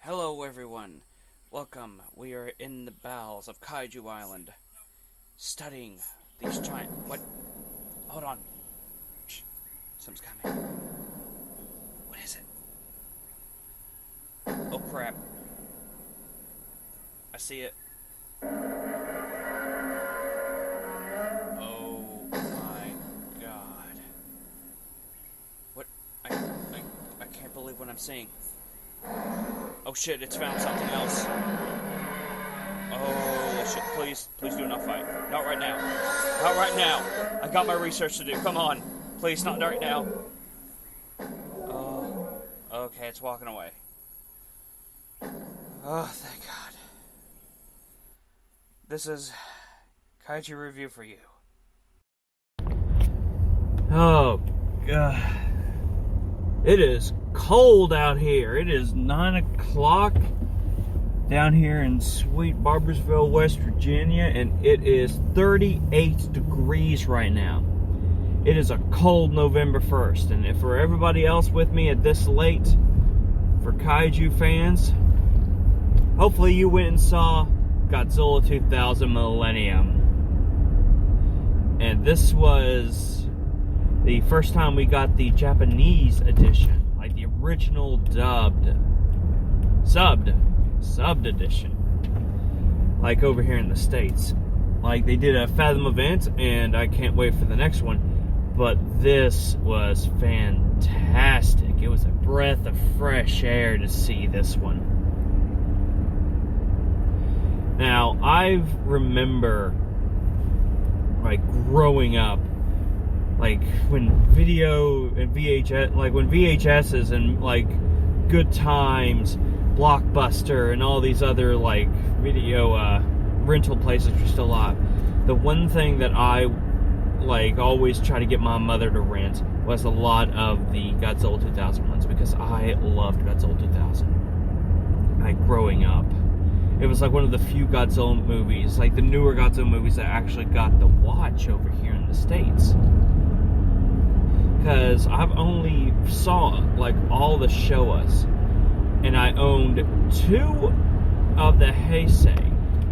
Hello everyone, welcome. We are in the bowels of Kaiju Island, studying these giant... What? Hold on. Shh. Something's coming. What is it? Oh crap. I see it. Oh my god. What? I can't believe what I'm seeing. Oh shit, it's found something else. Oh shit, please do not fight. Not right now. Not right now. I got my research to do. Come on. Please, not right now. Oh, okay, it's walking away. Oh, thank God. This is Kaiju Review for you. Oh, God. It is cold out here. It is 9 o'clock down here in sweet Barboursville, West Virginia, and it is 38 degrees right now. It is a cold November 1st, and for everybody else with me at this late, for Kaiju fans, hopefully you went and saw Godzilla 2000 Millennium. And this was the first time we got the Japanese edition, like the original subbed edition, like over here in the States. Like they did a Fathom event, and I can't wait for the next one. But this was fantastic. It was a breath of fresh air to see this one. Now, I remember, like, growing up, like, when video and VHS, like, when VHSs and, like, Good Times, Blockbuster, and all these other, like, video, rental places were still alive. The one thing that I, like, always try to get my mother to rent was a lot of the Godzilla 2000 ones, because I loved Godzilla 2000, like, growing up. It was like one of the few Godzilla movies, like the newer Godzilla movies that I actually got to watch over here in the States. Because I've only saw, like, all the Showas. And I owned 2 of the Heisei.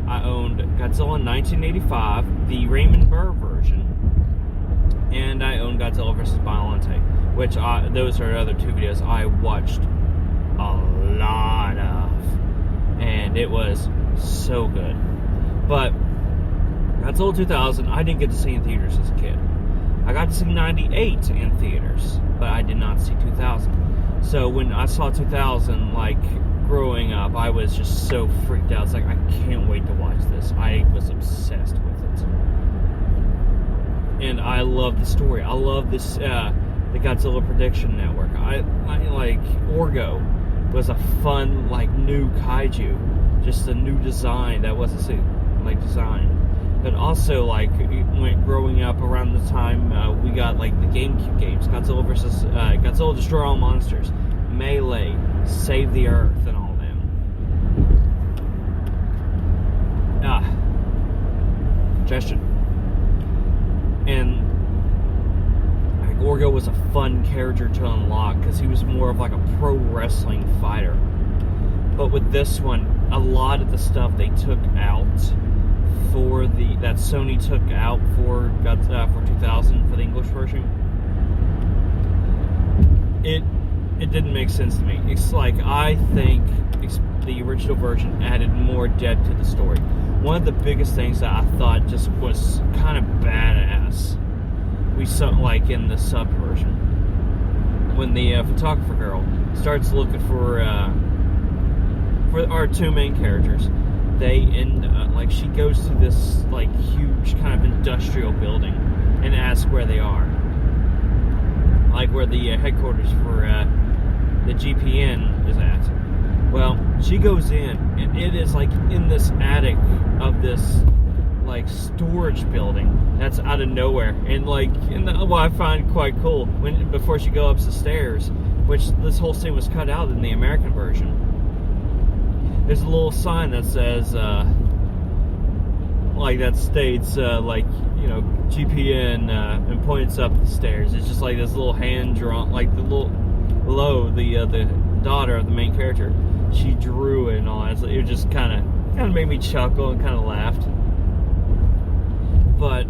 I owned Godzilla 1985, the Raymond Burr version. And I owned Godzilla vs. Biollante, which those are other 2 videos I watched a lot of. And it was so good. But Godzilla 2000, I didn't get to see in theaters as a kid. I got to see 98 in theaters, but I did not see 2000. So when I saw 2000, like, growing up, I was just so freaked out. It's like, I can't wait to watch this. I was obsessed with it. And I love the story. I love this, the Godzilla Prediction Network. I like, Orgo was a fun, like, new kaiju, just a new design that wasn't like design, but also, like, growing up around the time we got, like, the GameCube games, Godzilla vs. Godzilla Destroy All Monsters, Melee, Save the Earth, and all them. Congestion. And Gorgo was a fun character to unlock because he was more of like a pro wrestling fighter. But with this one, a lot of the stuff they took out that Sony took out for 2000 for the English version, it didn't make sense to me. It's like, I think the original version added more depth to the story. One of the biggest things that I thought just was kind of badass, we saw, like, in the sub version, when the photographer girl starts looking for our 2 main characters, they end like, she goes to this, like, huge kind of industrial building and asks where they are, like where the headquarters for the GPN is at. Well, she goes in, and it is, like, in this attic of this, like, storage building that's out of nowhere, and, like, what I find quite cool, before she goes up the stairs, which this whole scene was cut out in the American version, there's a little sign that says, like, that states, like, you know, GPN, and points up the stairs. It's just like this little hand drawn, like, the little below the daughter of the main character, she drew it and all that. So it just kind of made me chuckle and kind of laughed. But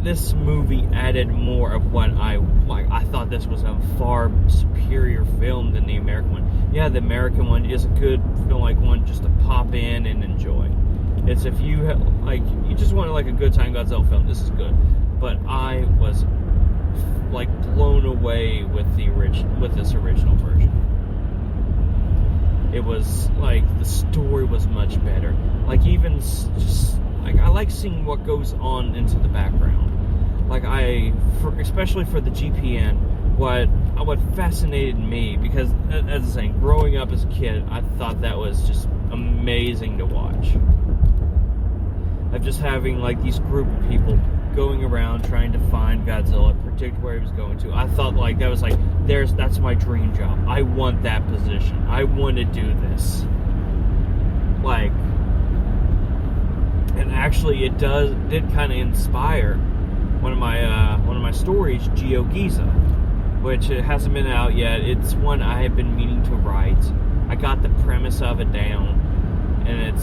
this movie added more of what I like. I thought this was a far superior film than the American one. Yeah, the American one is a good film, like one just to pop in and enjoy. It's if you like, you just want like a good time Godzilla film, this is good. But I was like blown away with this original version. It was like the story was much better. Like even just like I like seeing what goes on into the background. Like especially for the GPN, what fascinated me, because as I was saying, growing up as a kid, I thought that was just amazing to watch. Of just having like these group of people going around trying to find Godzilla, predict where he was going to. I thought like that was like that's my dream job. I want that position. I want to do this. Like, and actually it did kind of inspire one of my stories, GeoGiza, which it hasn't been out yet. It's one I have been meaning to write. I got the premise of it down, and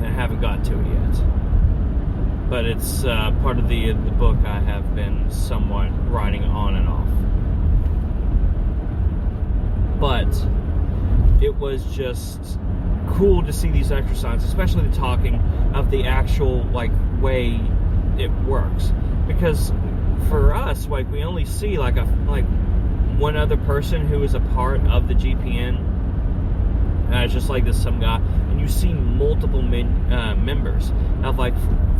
I haven't got to it yet. But it's part of the book I have been somewhat writing on and off. But it was just cool to see these extra signs, especially the talking of the actual like way it works. Because for us, like we only see like one other person who is a part of the GPN. It's just like this some guy, and you see multiple members of like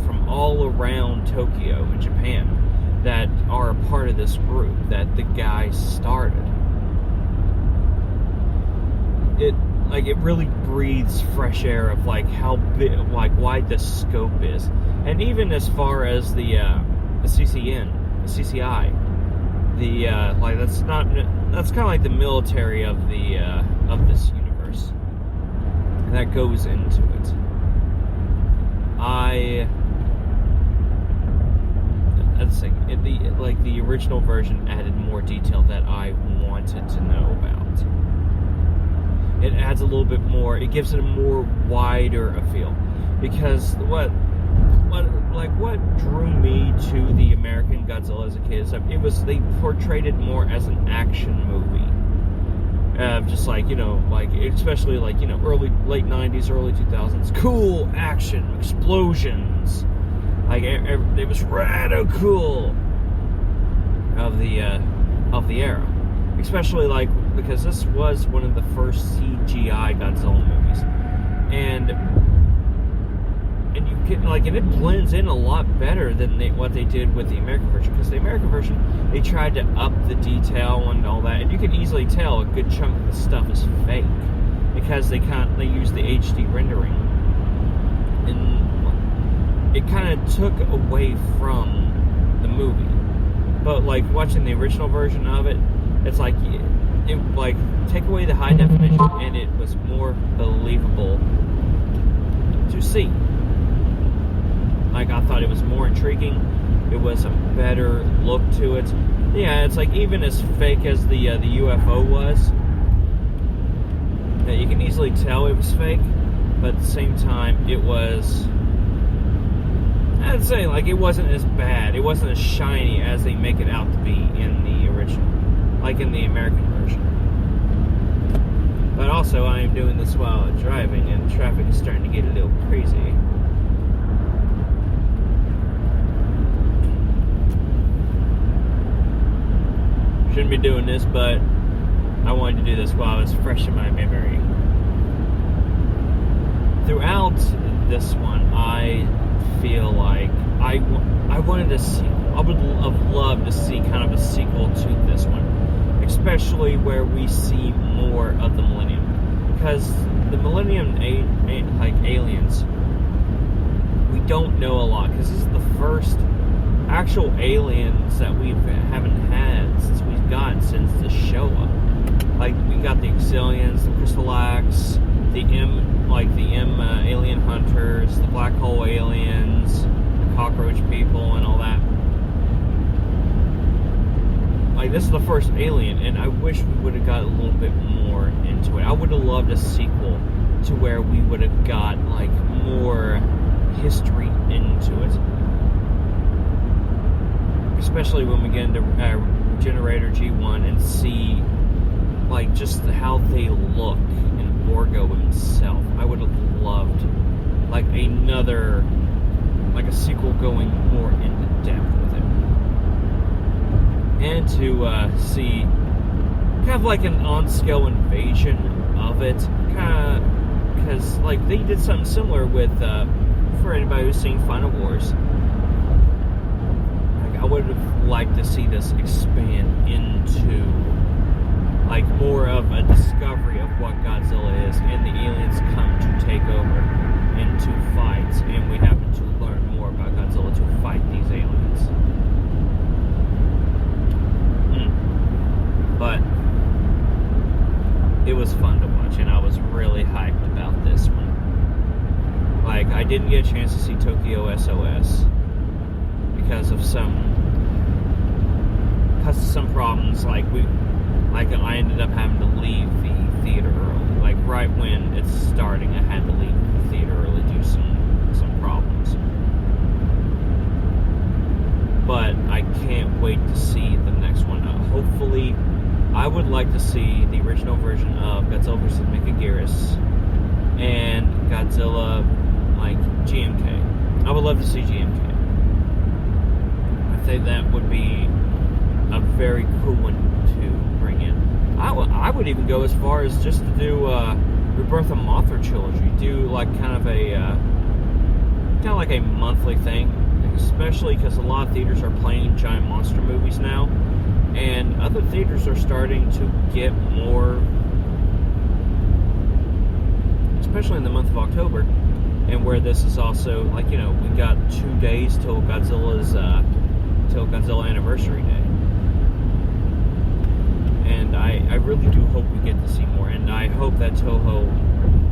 from all around Tokyo and Japan that are a part of this group that the guy started. It really breathes fresh air of like how big, like wide the scope is, and even as far as the CCI, like that's kind of like the military of this universe. And that goes into it. The original version added more detail that I wanted to know about. It adds a little bit more. It gives it a more wider a feel, because what drew me to the American Godzilla as a kid is they portrayed it more as an action movie. Just like, especially like, late 90s, early 2000s, cool action, explosions. Like, it was radical cool of the era. Especially, like, because this was one of the first CGI Godzilla movies. And you get, like, and it blends in a lot better than what they did with the American version. Because the American version, they tried to up the detail and all that, and you can easily tell a good chunk of the stuff is fake because they use the HD rendering, and it kind of took away from the movie. But like watching the original version of it, it's like take away the high definition, and it was more believable to see. Like, I thought it was more intriguing. It was a better look to it. Yeah, it's like, even as fake as the UFO was, you can easily tell it was fake, but at the same time, it was, I'd say, like, it wasn't as bad. It wasn't as shiny as they make it out to be in the original, like in the American version. But also, I am doing this while driving, and traffic is starting to get a little crazy. Shouldn't be doing this, but I wanted to do this while it's fresh in my memory. Throughout this one, I feel like I wanted to see, I would have loved to see kind of a sequel to this one, especially where we see more of the Millennium, because the Millennium aliens, we don't know a lot, because this is the first actual aliens that we haven't had since the Showa. Like, we got the Exilians, the Crystalaks, the M alien hunters, the black hole aliens, the cockroach people, and all that. like, this is the first Alien, and I wish we would have got a little bit more into it. I would have loved a sequel to where we would have got, like, more history into it. Especially when we get into Generator G1 and see, like, just how they look in Orgo himself. I would have loved, like, another, like, a sequel going more into depth with it. And to see kind of like an on-scale invasion of it, kind of, because, like, they did something similar with, for anybody who's seen Final Wars, like, I would have liked to see this expand into, like, more of a discovery of what Godzilla is, and the aliens come to take over and to fight, and we happen to learn more about Godzilla to fight these aliens. But it was fun to watch, and I was really hyped about this one. Like, I didn't get a chance to see Tokyo SOS because of some problems. Like, I ended up having to leave the theater early. Like, right when it's starting, I had to leave the theater early due to some problems. But I can't wait to see the next one. Hopefully, I would like to see the original version of Godzilla vs. Mechagodzilla and Godzilla, like, GMK. I would love to see GMK. I think that would be a very cool one to bring in. I would even go as far as just to do Rebirth of Mothra trilogy. Do, like, kind of like a monthly thing, especially because a lot of theaters are playing giant monster movies now, and other theaters are starting to get more, especially in the month of October, and where this is also, like, we got 2 days till Godzilla Anniversary Day. And I really do hope we get to see more, and I hope that Toho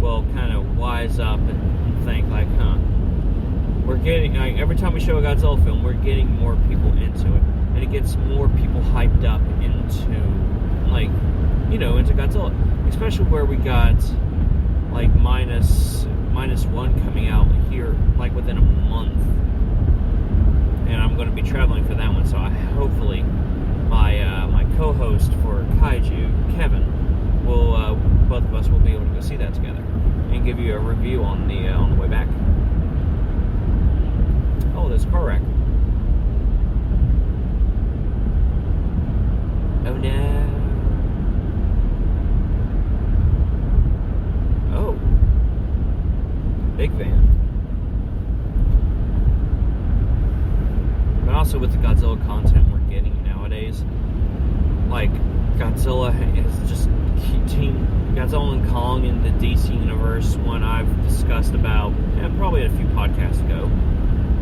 will kind of wise up and think, like, we're getting, like, every time we show a Godzilla film, we're getting more people into it, and it gets more people hyped up into, like, into Godzilla, especially where we got, like, minus one coming out here, like, within a month, and I'm going to be traveling for that one, so hopefully my co-host for Kaiju, Kevin, will both of us will be able to go see that together and give you a review on the way back. Oh, there's a car wreck. Oh no. Oh. Big van. But also with the Godzilla content we're getting nowadays, like, Godzilla is just Godzilla and Kong in the DC universe, one I've discussed about probably a few podcasts ago,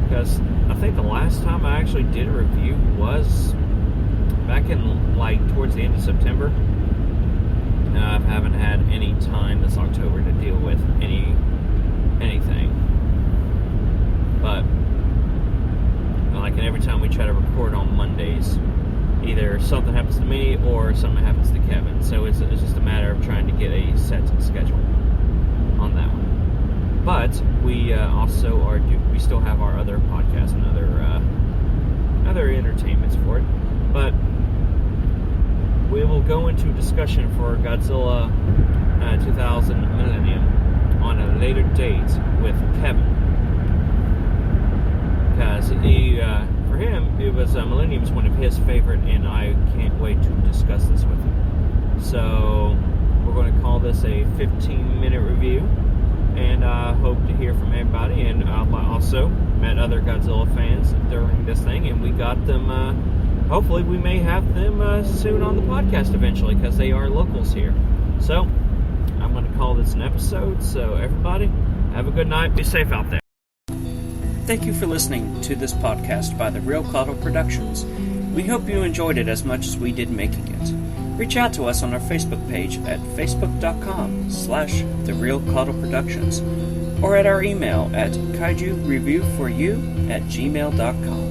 because I think the last time I actually did a review was back in, like, towards the end of September. I haven't had any time this October to deal with anything, but, like, and every time we try to record on Mondays, either something happens to me or something happens to Kevin. So it's just a matter of trying to get a set schedule on that one. But we also we still have our other podcasts and other entertainments for it. But we will go into discussion for Godzilla 2000 Millennium on a later date with Kevin, because for him, it was Millennium's one of his favorite, and I can't wait to discuss this with him. So we're going to call this a 15-minute review, and I hope to hear from everybody. And I also met other Godzilla fans during this thing, and we got them. Hopefully, we may have them soon on the podcast eventually, because they are locals here. So I'm going to call this an episode. So everybody, have a good night. Be safe out there. Thank you for listening to this podcast by The Real Clodo Productions. We hope you enjoyed it as much as we did making it. Reach out to us on our Facebook page at facebook.com/The Real Clodo Productions, or at our email at kaijureviewforyou@gmail.com.